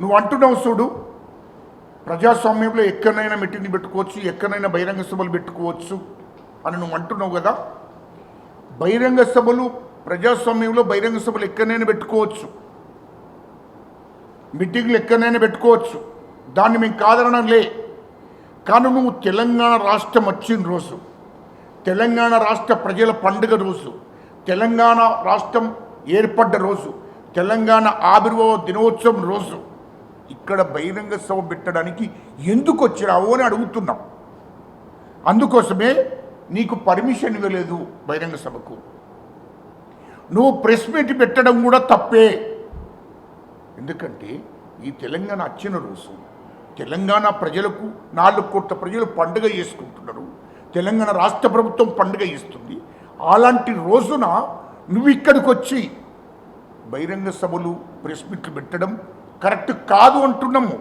నువ్వు అంటున్నావు చూడు, ప్రజాస్వామ్యంలో ఎక్కడైనా మీటింగ్ పెట్టుకోవచ్చు, ఎక్కడైనా బహిరంగ సభలు పెట్టుకోవచ్చు అని నువ్వు అంటున్నావు కదా. బహిరంగ సభలు ప్రజాస్వామ్యంలో బహిరంగ సభలు ఎక్కడైనా పెట్టుకోవచ్చు, మీటింగ్లు ఎక్కడైనా పెట్టుకోవచ్చు, దాన్ని మేము కాదనడం లే. కానీ నువ్వు తెలంగాణ రాష్ట్రం వచ్చిన రోజు, తెలంగాణ రాష్ట్ర ప్రజల పండుగ రోజు, తెలంగాణ రాష్ట్రం ఏర్పడ్డ రోజు, తెలంగాణ ఆవిర్భావ దినోత్సవం రోజు ఇక్కడ బహిరంగ సభ పెట్టడానికి ఎందుకు వచ్చినావు అని అడుగుతున్నాం. అందుకోసమే నీకు పర్మిషన్ ఇవ్వలేదు బహిరంగ సభకు. నువ్వు ప్రెస్ మీట్ పెట్టడం కూడా తప్పే. ఎందుకంటే ఈ తెలంగాణ వచ్చిన రోజు తెలంగాణ ప్రజలకు 4 కోట్ల ప్రజలు పండుగ చేసుకుంటున్నారు, తెలంగాణ రాష్ట్ర ప్రభుత్వం పండుగ ఇస్తుంది. అలాంటి రోజున నువ్వు ఇక్కడికి వచ్చి బహిరంగ సభలు ప్రెస్ మీట్లు పెట్టడం కరెక్ట్ కాదు అంటున్నాము.